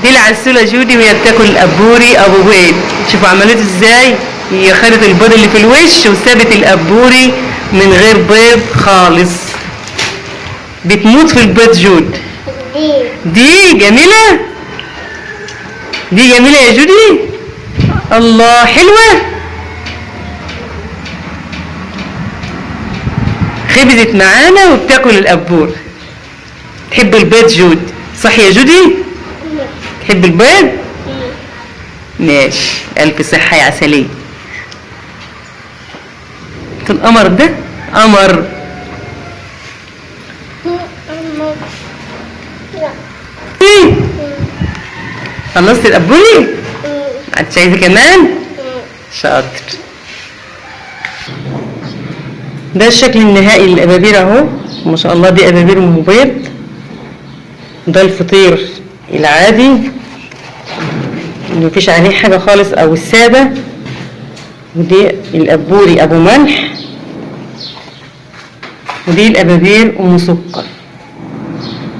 دي العسولة جودي وهي بتاكل الأبوري أبو بيض. شوفوا عملته ازاي، هي خدت البيض اللي في الوش وسابت الأبوري من غير بيض خالص. بتموت في البيض جود. دي جميلة، دي جميلة يا جودي. الله حلوة. خبزت معانا وبتاكل الأبور. تحب البيض جود صح يا جودي؟ تحب البيض؟ ماشي، ألف صحة يا عسلية. القمر ده قمر. خلصت الأبوري؟ عادش عايزة كمان؟ شاطر. ده الشكل النهائي للأبابير اهو، ما شاء الله. دي أبابير أم بيض. ده الفطير العادي اللي مفيش عليه حاجة خالص أو السادة. ودي الأبوري أبو ملح. ودي الأبابير أم سكر.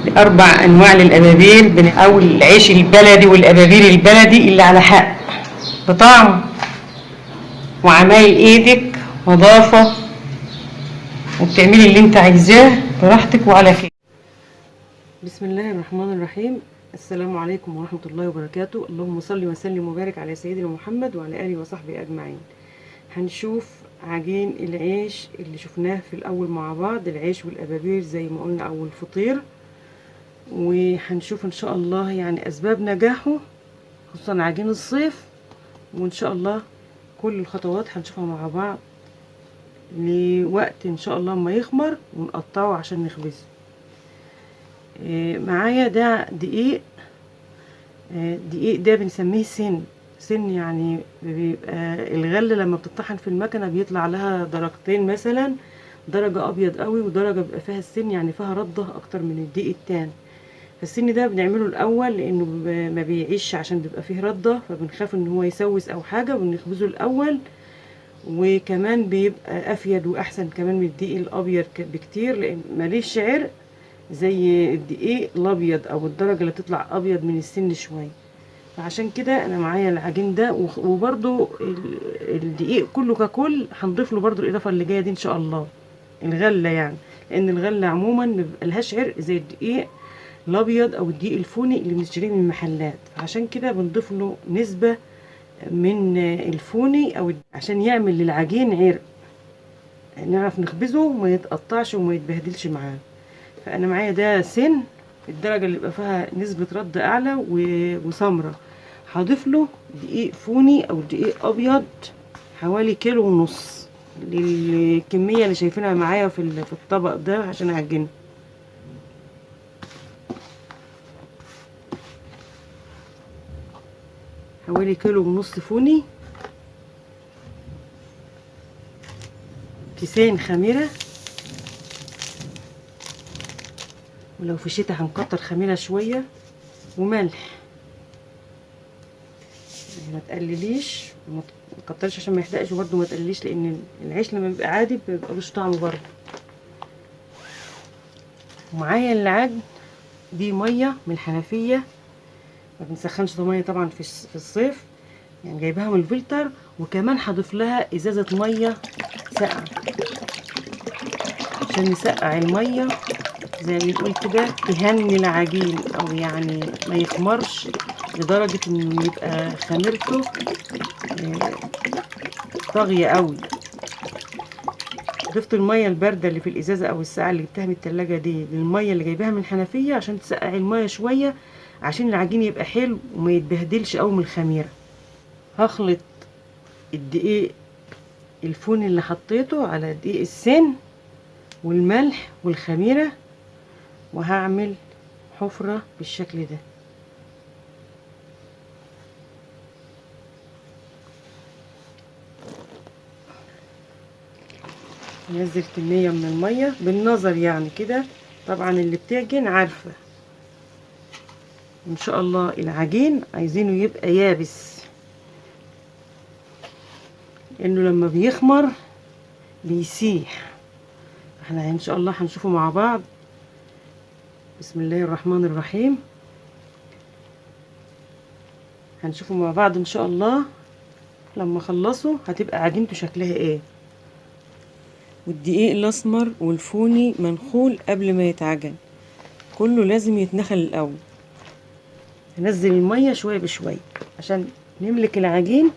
دي 4 أنواع للأبابير، أو العيش البلدي والأبابير البلدي اللي على حق بطعم وعمايل إيدك نظافة، وبتعملي اللي انت عايزاه براحتك وعلى كيف. بسم الله الرحمن الرحيم. السلام عليكم ورحمة الله وبركاته. اللهم صل وسلم وبارك على سيدنا محمد وعلى آله وصحبه أجمعين. هنشوف عجين العيش اللي شفناه في الأول مع بعض، العيش والأبابير زي ما قلنا أو الفطير، وهنشوف إن شاء الله يعني أسباب نجاحه خصوصا عجين الصيف، وإن شاء الله كل الخطوات هنشوفها مع بعض لوقت ان شاء الله ما يخمر ونقطعه عشان نخبزه. معايا ده دقيق. دقيق ده بنسميه سن يعني بيبقى الغله لما بتطحن في المكنه بيطلع لها درجتين، مثلا درجه ابيض قوي ودرجه بيبقى فيها السن يعني فيها رده اكتر من الدقيق التاني. فالسن ده بنعمله الاول لانه ما بيعيش عشان بيبقى فيه رده، فبنخاف ان هو يسوس او حاجه وبنخبزه الاول. وكمان بيبقى افيد واحسن كمان من الدقيق الابيض بكتير، لان ماليش عرق زي الدقيق الابيض او الدرجه اللي بتطلع ابيض من السن شويه. فعشان كده انا معايا العجين ده، وبرده الدقيق كله ككل هنضيف له برده الاضافه اللي جايه دي ان شاء الله، الغله يعني، لان الغله عموما ما بيبقالهاش عرق زي الدقيق الابيض او الدقيق الفوني اللي بنشتريه من المحلات. فعشان كده بنضيف له نسبه من الفوني او عشان يعمل للعجين عرق نعرف نخبزه وما يتقطعش وما يتبهدلش معانا. فانا معايا ده سن الدرجه اللي يبقى فيها نسبه رد اعلى وسمره. هضيف له دقيق فوني او دقيق ابيض حوالي 1.5 كيلو للكميه اللي شايفينها معايا في الطبق ده عشان اعجنه. حوالي 1.5 كيلو فوني، كيسين خميرة، ولو في الشتا هنكتر خميرة شوية، وملح ما تقلليش ما تكترش عشان ما يحرقش، وبرده ما تقلليش لان العيش لما بيبقى عادي بيبقى ملوش طعم برده. ومعايا العجن دي ميه من الحنفيه، ما بنسخنش ميه طبعا في الصيف، يعني جايباها من الفلتر، وكمان هضيف لها ازازه ميه ساقعه عشان نسقع الميه زي ما بنقول كده تهني العجين، او يعني ما يخمرش لدرجه انه يبقى خميرته طاغيه قوي. ضفت الميه البارده اللي في الازازه او الساقعه اللي جبتها من التلاجة دي للميه اللي جايباها من الحنفيه عشان تسقع الميه شويه، عشان العجين يبقى حلو وما يتبهدلش قوي من الخميره. هخلط الدقيق الفون اللي حطيته على دقيق السن والملح والخميره، وهعمل حفره بالشكل ده. ننزل كميه من الميه بالنظر يعني كده، طبعا اللي بتعجن عارفه. ان شاء الله العجين عايزينه يبقى يابس، لانه لما بيخمر بيسيح. احنا ان شاء الله هنشوفه مع بعض. بسم الله الرحمن الرحيم. هنشوفه مع بعض ان شاء الله لما اخلصه هتبقى عجينته شكلها ايه. والدقيق الاسمر والفوني منخول قبل ما يتعجن، كله لازم يتنخل الاول. هنزل الميه شويه بشويه عشان نملك العجين.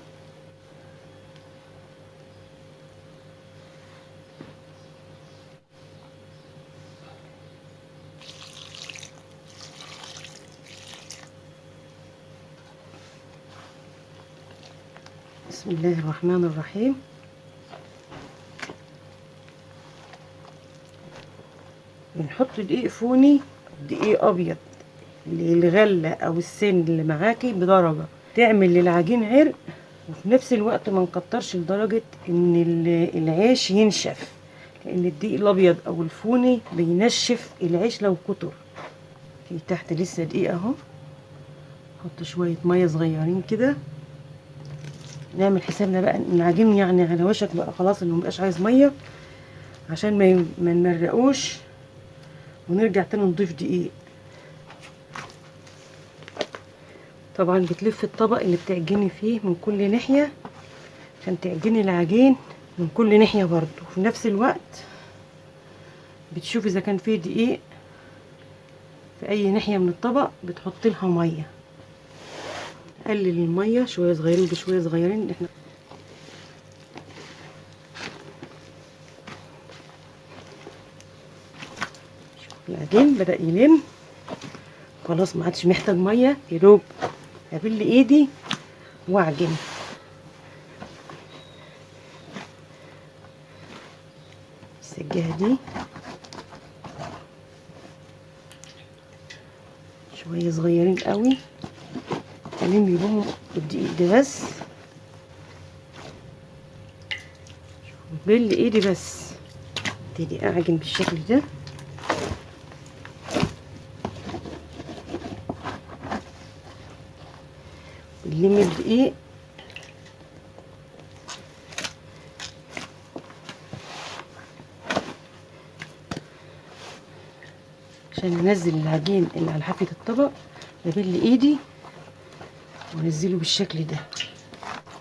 بسم الله الرحمن الرحيم. بنحط دقيق فوني، دقيق ابيض، الغله او السن اللي معاكي بدرجه تعمل للعجين عرق، وفي نفس الوقت ما نكترش لدرجه ان العيش ينشف، لان الدقيق الابيض او الفوني بينشف العيش لو كتر. في تحت لسه دقيق اهو، نحط شويه ميه صغيرين كده. نعمل حسابنا بقى ان العجين يعني على وشك بقى خلاص انه مبقاش عايز ميه، عشان ما نمرقوش ونرجع تاني نضيف دقيق. طبعا بتلف الطبق اللي بتعجني فيه من كل ناحيه عشان تعجني العجين من كل ناحيه برضو. وفي نفس الوقت بتشوفي اذا كان فيه دقيق في اي ناحيه من الطبق بتحطي لها ميه. قلل الميه شويه صغيرين بشويه صغيرين. احنا العجين بدأ يلم خلاص، ما عادش محتاج ميه، يدوب ابل ايدي واعجن. السجاده دي شويه صغيرين قوي الم بيهم الدقيق ده بس، بل ايدي بس. ابتدي اعجن بالشكل ده. بنلم الدقيق عشان انزل العجين اللي على حافة الطبق، ببل ايدي وانزله بالشكل ده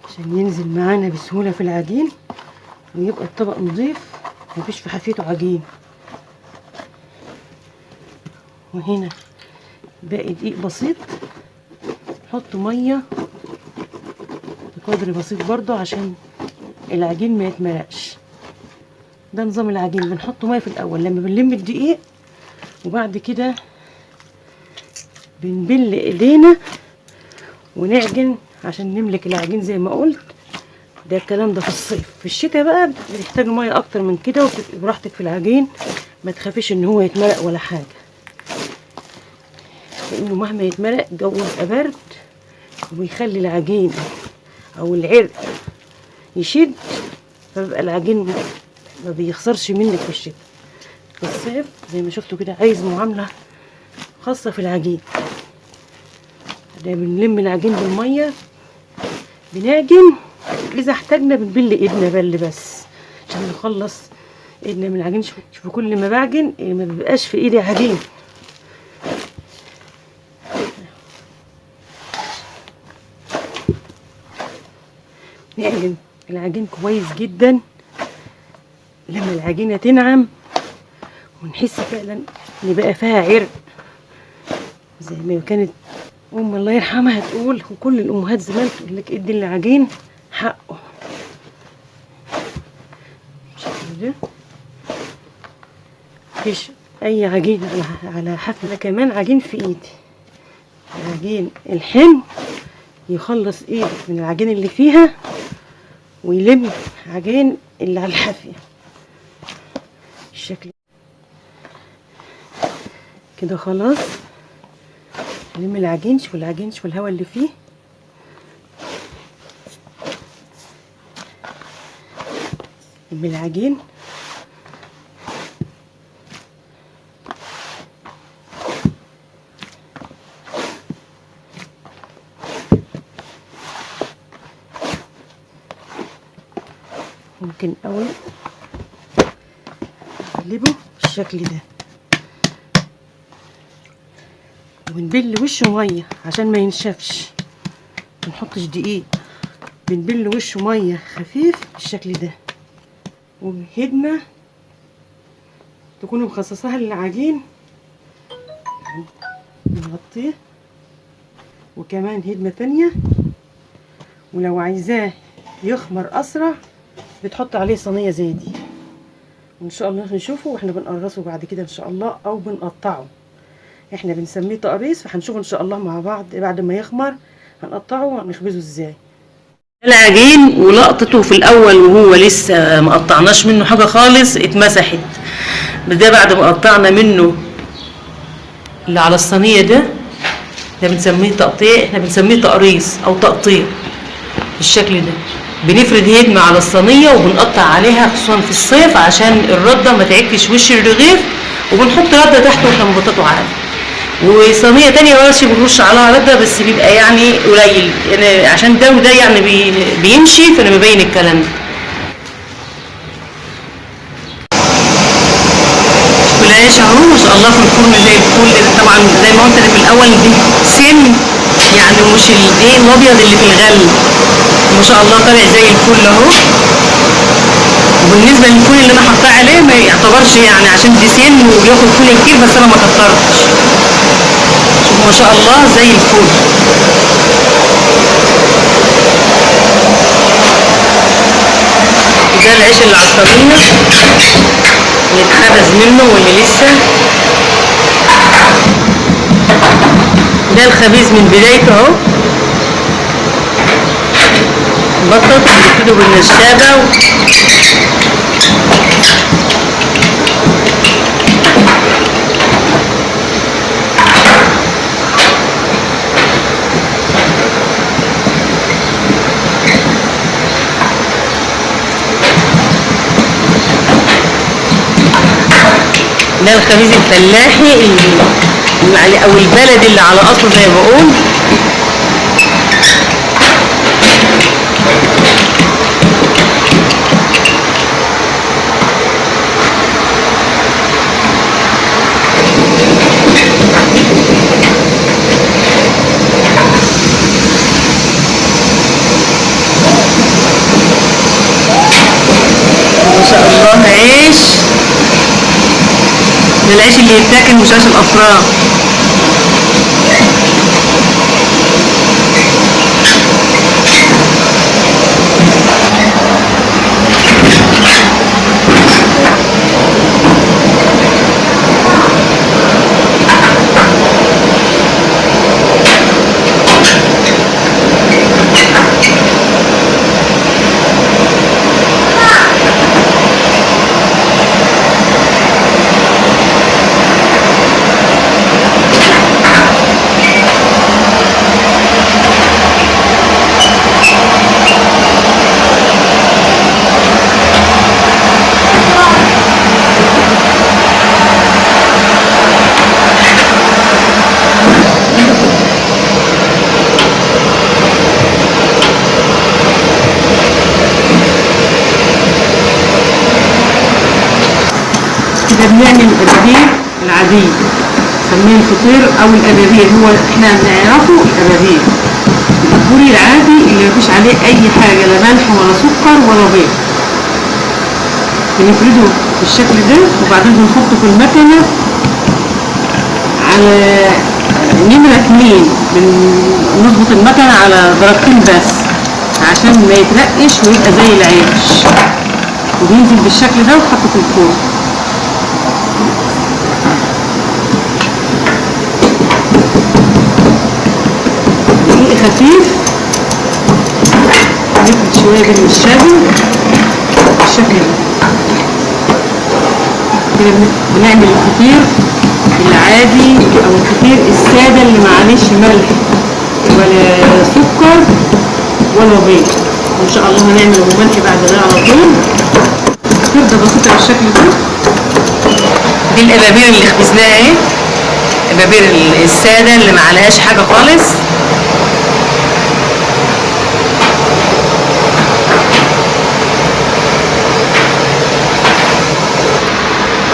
عشان ينزل معانا بسهولة في العجين ويبقى الطبق نضيف مفيش في حافته عجين. وهنا باقي دقيق بسيط، نحط ميه بقدر بسيط برضو عشان العجين ما يتمرقش. ده نظام العجين، بنحط ميه في الاول لما بنلم الدقيق، وبعد كده بنبل ايدينا ونعجن عشان نملك العجين زي ما قلت. ده الكلام ده في الصيف. في الشتاء بقى بتحتاج ميه اكتر من كده وتبقي براحتك في العجين، ما تخافيش ان هو يتمرق ولا حاجه، لانه مهما يتمرق الجو يبقى برد ويخلي العجين او العرق يشد، فبيبقى العجين ما بيخسرش منك في الشتاء. في الصيف زي ما شفتوا كده عايز معامله خاصه في العجين. ده بنلم العجين بالميه، بنعجن، اذا احتاجنا بنبل ايدنا بل بس عشان نخلص ايدنا من العجين. شوفوا كل ما بعجن ما بيبقاش في ايدي عجين. نعجن العجين كويس جدا لما العجينه تنعم ونحس فعلا ان بقى فيها عرق، زي ما كانت ام الله يرحمها تقول، وكل الامهات زمان تقول لك ادي العجين حقه. بالشكل ده مفيش اي عجين على حفله. كمان عجين في ايدي، العجين الحلو يخلص ايدك من العجين اللي فيها ويلم عجين اللي على الحافيه بالشكل كده. خلاص نلم العجين. شوفوا العجين، شوفوا الهواء اللي فيه. نلم العجين ممكن قوي نقلبه بالشكل ده ونبل وشه ميه عشان ما ينشفش. نحطش دقيق، بنبل وشه ميه خفيف بالشكل ده، وبهدمه تكونوا مخصصاها للعجين بنغطيه، وكمان هدمه تانية. ولو عايزاه يخمر اسرع بتحط عليه صينيه زي دي، وان شاء الله نشوفه واحنا بنقرصه بعد كده ان شاء الله، او بنقطعه. احنا بنسميه تقريص، فهنشوف ان شاء الله مع بعض بعد ما يخمر هنقطعه ونخبزه ازاي. العجين ولقطته في الاول وهو لسه ما قطعناش منه حاجه خالص اتمسحت، ده بعد ما قطعنا منه اللي على الصينيه ده بنسميه تقطيع، احنا بنسميه تقريص او تقطيع بالشكل ده. بنفرد هدمه على الصينيه وبنقطع عليها خصوصا في الصيف عشان الرده ما تعكش وش الرغيف، وبنحط رده تحته واحنا بنبططه عادي. وصينيه تانية ماشي بنرش عليها رده بس بيبقى يعني قليل، يعني عشان ده وده يعني بيمشي، فانا ببين الكلام ده. العيش اهو ما شاء الله في الفرن زي الفل. طبعا زي ما قلت لك في الاول دي سن يعني مش الايه الابيض اللي في الغل، ما شاء الله طالع زي الفل اهو. وبالنسبه للفول اللي انا حاطاه عليه ما يعتبرش يعني عشان دي سن وبياخد فول كتير، بس انا ما كترتش. شوفوا ما شاء الله زي الفل. ده العيش اللي على الصينيه اللي اتخبز منه واللي لسه، ده الخبيز من بدايته اهو، بطط بنبتدوا بالنشابه ده الخبيز الفلاحي او البلدي اللي على اصله زي ما بقول. ما شاء الله عيش، ده العيش اللي يتاكل مش عيش الافراح. بنعمل الابابير العاديه، نسميه الفطير او الابابير، هو احنا بنعرفه الابابير، الفطير العادي اللي مفيش عليه اي حاجه لا ملح ولا سكر ولا بيض. بنفرده بالشكل ده وبعدين بنحطه في المكنه على نمره 2، بنظبط المكنه على درجتين بس عشان ما يترقش ويبقى زي العيش، وبينزل بالشكل ده وحطه في الفرن. خفيف نفرد شويه بالنشابه بالشكل ده كده. بنعمل الفطير العادي او الفطير الساده اللي معلش ملح ولا سكر ولا بيض، وان شاء الله هنعمله بملح بعد ده على طول. الفطير ده بسيط بالشكل ده. دي الابابير اللي خبزناها اهي، الابابير الساده اللي معلهاش حاجه خالص.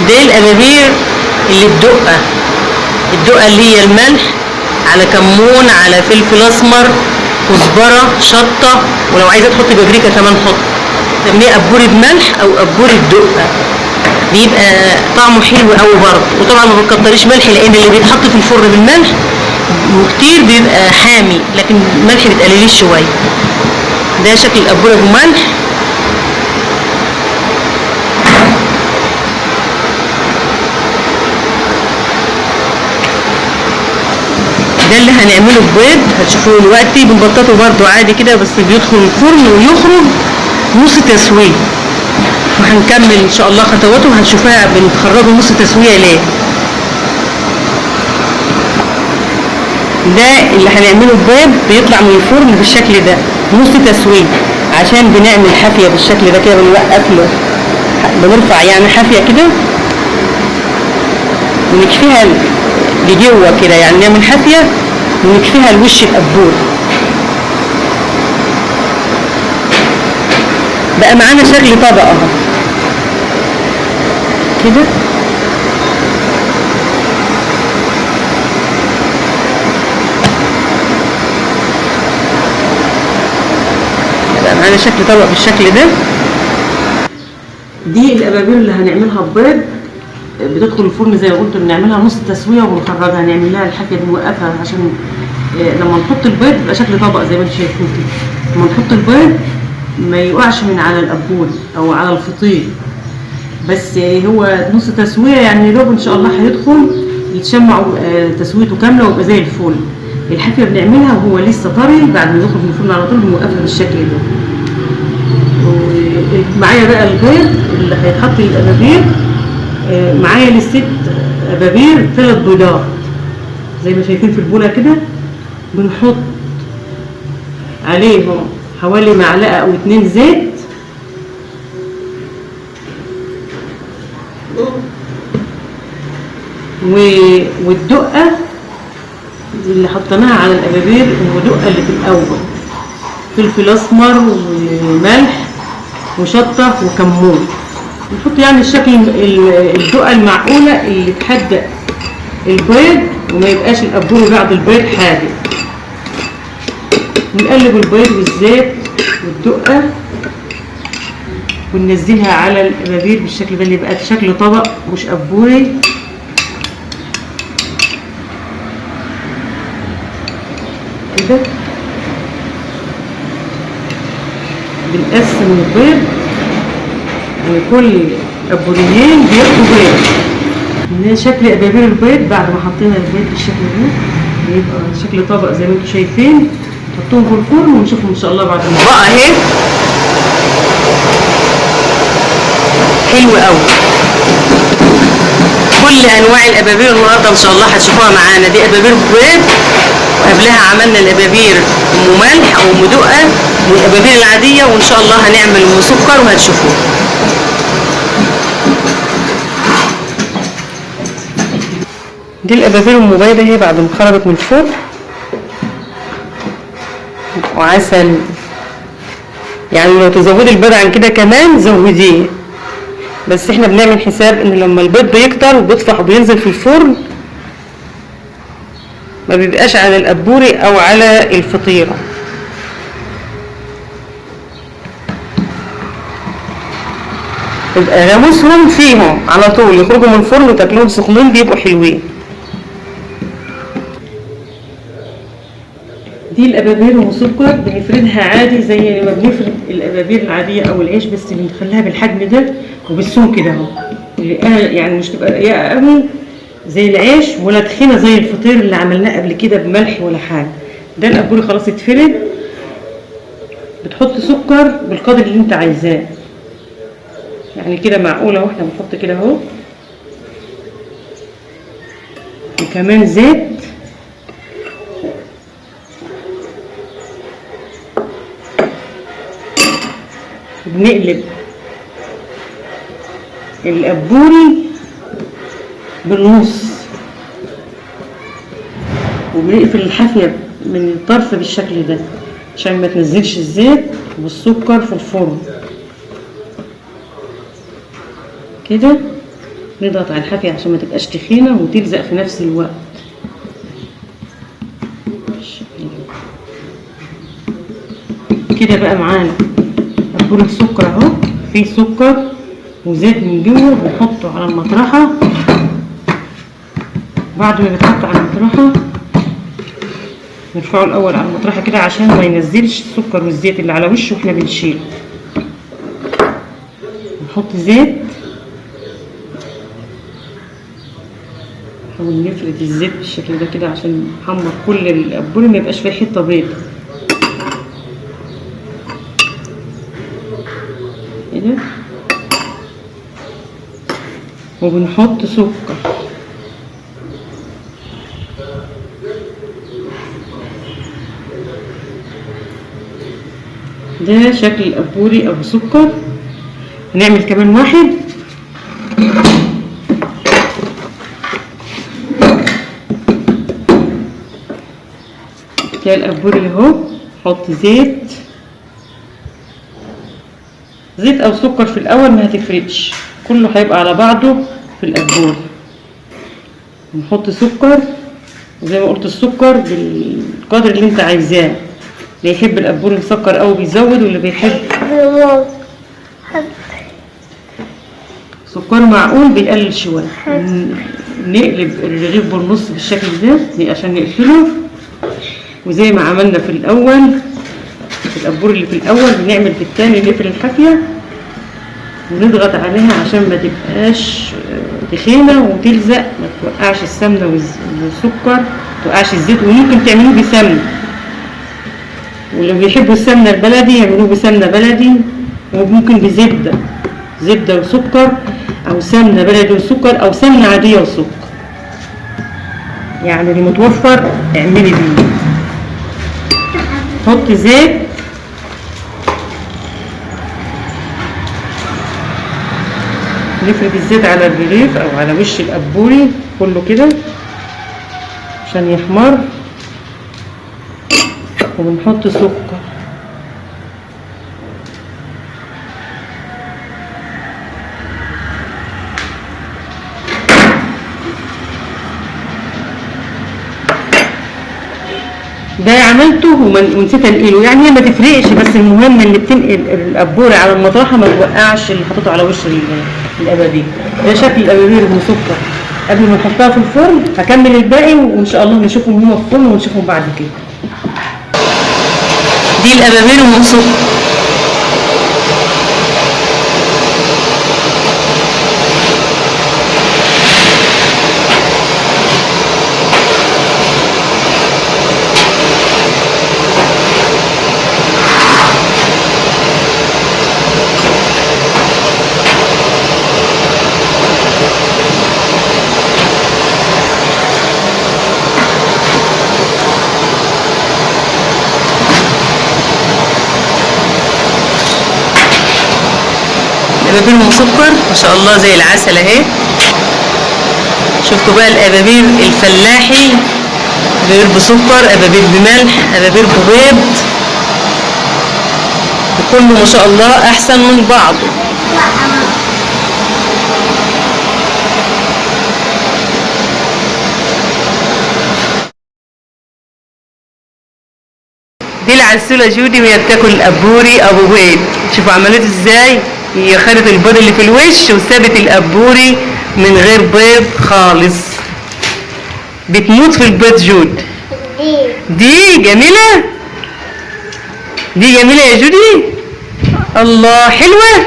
دي الابابير اللي الدقه اللي هي الملح على كمون على فلفل اسمر كزبره، شطه، ولو عايزه تحطي بابريكا كمان حط. تعمليه قبوري بملح او قبوري بدقه، بيبقى طعمه حلو قوي برضه. وطبعا ما بتكتريش ملح لان اللي بيتحط في الفرن بالملح وكتير بيبقى حامي، لكن الملح بتقلليه شويه. ده شكل القبوري بملح. ده اللي هنعمله ببيض، هتشوفوه دلوقتي. بنبططه برضه عادي كده، بس بيدخل الفرن ويخرج نص تسويه. وهنكمل ان شاء الله خطواته وهنشوفها بنخرجه نص تسويه ليه. ده اللي هنعمله ببيض، بيطلع من الفرن بالشكل ده نص تسويه، عشان بنعمل حافيه بالشكل ده كده. بنوقف له، بنرفع يعني حافيه كده ونكفيها لجوه كده، يعني نعمل حافيه ونكفيها الوش القبور. بقى معانا شكل طبق اهو كده. بقى معانا شكل طبق بالشكل ده. دي الابابير اللي هنعملها ببيض، بتدخل الفرن زي ما قلت. بنعملها نص تسويه وبنخرجها، هنعمل لها الحافيه دي نوقفها عشان لما نحط البيض يبقى شكل طبق زي ما انتم شايفين كده. لما نحط البيض ما يقعش من على القبول او على الفطير، بس هو نص تسويه يعني دوب ان شاء الله هيدخل يتشمع تسويته كامله ويبقى زي الفل. الحافيه بنعملها وهو لسه طري، بعد ما يدخل من الفرن على طول بنوقفها بالشكل ده. معايا بقى البيض اللي هيتحط الابابير. معايا للست ابابير 3 بيضات زي ما شايفين في البوله كده. بنحط عليهم حوالي معلقه او 2 زيت، والدقه اللي حطيناها على الابابير الدقه اللي في الاول، فلفل اسمر وملح وشطه وكمون. نحط يعني الشكل الدقه المعقوله اللي تحدق البيض وما يبقاش القبور بعد البيض حادق. نقلب البيض والزيت والدقه وننزلها على الابابير بالشكل ده، اللي يبقى شكل طبق مش قبوري كده. بنقسم البيض وكل قبوريين بياخدوا بيض. ده شكل ابابير البيض بعد ما حطينا البيض بالشكل ده، بيبقى شكل طبق زي ما انتم شايفين. نحطهم في الفرن ونشوفهم ان شاء الله بعد ما بقى اهي حلو قوي. كل انواع الابابير النهارده ان شاء الله هتشوفوها معانا. دي ابابير بيض، وقبلها عملنا الابابير ام ملح او ام دقه، والابابير العاديه، وان شاء الله هنعمل ام سكر وهتشوفوها. دي الابابير ام بيضه اهي بعد ما خرجت من الفرن، وعسل. يعني لو تزودي البيض عن كده كمان زوديه، بس احنا بنعمل حساب ان لما البيض بيكتر وبيطفح وبينزل في الفرن ما بيبقاش على القبوري او على الفطيره. يبقى غمسهم فيهم على طول، يخرجوا من الفرن وتاكلوهم سخنين بيبقوا حلوين. دي الابابير ومسكر بنفردها عادي زي ما بنفرد الابابير العاديه او العيش، بس بنخليها بالحجم ده وبالسمك كده اهو، يعني مش تبقى رقيقه قوي زي العيش ولا تخينه زي الفطير اللي عملناه قبل كده بملح ولا حاجه. ده القبوري خلاص اتفرد. بتحط سكر بالقدر اللي انت عايزاه، يعني كده معقوله اهو. احنا بنحط كده اهو، وكمان زيت. بنقلب القبوري بالنص وبنقفل الحافيه من الطرف بالشكل ده عشان ما تنزلش الزيت والسكر في الفرن كده. نضغط على الحافيه عشان ما تبقاش تخينه وتلزق في نفس الوقت بالشكل ده. كده بقى معانا أبور السكر اهو، فيه سكر وزيت من جوه، بنحطه على المطرحة. بعد ما بيتحط على المطرحة نرفعه الأول على المطرحة كده عشان ما ينزلش السكر والزيت اللي على وشه واحنا بنشيله. نحط زيت، نحاول نفرد الزيت بالشكل ده كده عشان نحمر كل الأبور ما يبقاش فيه حتة بيضة كده. وبنحط سكر، ده شكل الأبوري أبو سكر. هنعمل كمان واحد. ده الأبوري اهو، نحط زيت أو سكر في الأول، ما هتفرقش، كله هيبقى على بعضه في الأبوري. نحط سكر وزي ما قلت السكر بالقدر اللي انت عايزاه، اللي يحب الأبوري مسكر أوي بيزود، واللي بيحب سكر معقول بيقلل شويه. نقلب الرغيف بالنص بالشكل ده عشان نقفله، وزي ما عملنا في الاول في الأبور اللي في الاول بنعمل في الثاني، نقفل الحافيه ونضغط عليها عشان ما تبقاش تخينه وتلزق، ما توقعش السمنه والسكر، ما توقعش الزيت. وممكن تعملوه بسمنه، واللي بيحبوا السمنه البلدي يعملوه بسمنه بلدي، وممكن زبده وسكر، او سمنه بلدي وسكر، او سمنه عاديه وسكر، يعني اللي متوفر اعملي بيه. حط زيت، نفرد الزيت على الرغيف او على وش الأبوري كله كده عشان يحمر، وبنحط سكر. ده عملته ونسيت انقله، يعني هي ما تفرقش، بس المهم ان بتنقل الأبوري على المطرحه ما توقعش اللي حطيته على وش الأبابير. ده شكل الأبابير المسكر قبل ما نحطها في الفرن. هكمل الباقي وان شاء الله نشوفهم هما في الفرن ونشوفهم بعد كده. دي الأبابير المسكر. الأبابير مسكر ما شاء الله زي العسل اهي. شفتوا بقى الأبابير الفلاحي، أبابير بسكر، أبابير بملح، أبابير ببيض، وكله ما شاء الله أحسن من بعضه. دي العسولة جودي وهي بتاكل الأبوري أبو بيض. شوفوا عملته ازاي، هي خدت البيض اللي في الوش وسابت الأبوري من غير بيض خالص. بتموت في البيض جود. دي جميلة، دي جميلة يا جودي. الله حلوة،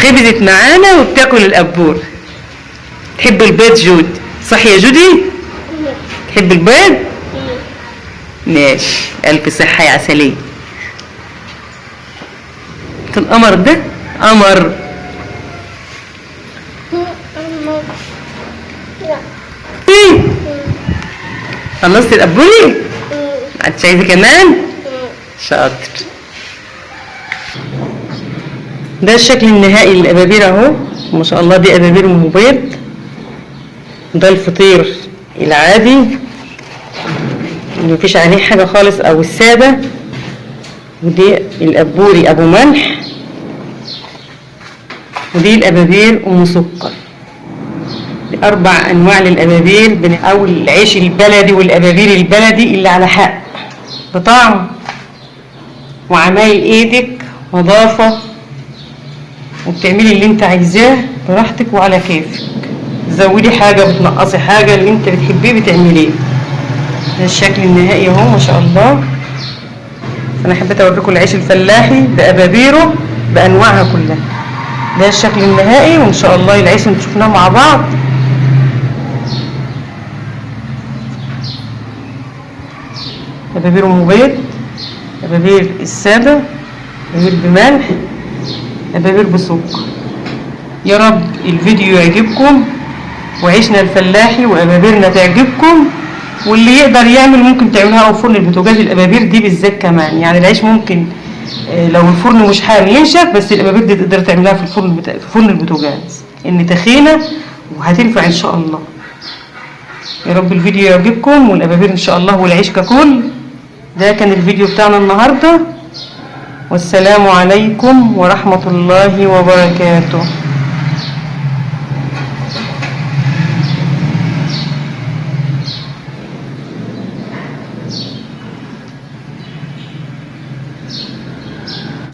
خبزت معانا وبتاكل الأبور. تحب البيض جود صح يا جودي؟ تحب البيض؟ ماشي، ألف صحة يا عسلية. القمر ده قمر. خلصت الأبوري؟ عادش عايزة كمان؟ شاطر. ده الشكل النهائي للأبابير اهو ما شاء الله. دي أبابير مبيض. ده الفطير العادي اللي مفيش عليه حاجة خالص او السادة. ودي الأبوري ابو ملح، ودي الأبابير ام سكر. 4 انواع للابابير، او العيش البلدي والابابير البلدي اللي على حق، بطعم وعمايل ايدك، نظافه، وبتعملي اللي انت عايزاه براحتك وعلى كيفك. تزودي حاجه بتنقصي حاجه، اللي انت بتحبيه بتعمليه. ده الشكل النهائي اهو ما شاء الله. انا حبيت اوريكم العيش الفلاحي بابابيره بانواعها كلها. ده الشكل النهائي، وان شاء الله العيش اللي شفناه مع بعض. ابابير ام بيض، ابابير الساده، ابابير بملح، ابابير بسكر. يا رب الفيديو يعجبكم، وعيشنا الفلاحي وابابيرنا تعجبكم. واللي يقدر يعمل ممكن تعملوها في فرن البوتاجاز. الابابير دي بالذات كمان، يعني العيش ممكن لو الفرن مش حامي ينشف، بس الابابير دي تقدر تعملها في فرن البوتاجاز، ان تخينه وهتنفع ان شاء الله. يا رب الفيديو يعجبكم، والابابير ان شاء الله والعيش ككل. ده كان الفيديو بتاعنا النهارده، والسلام عليكم ورحمه الله وبركاته.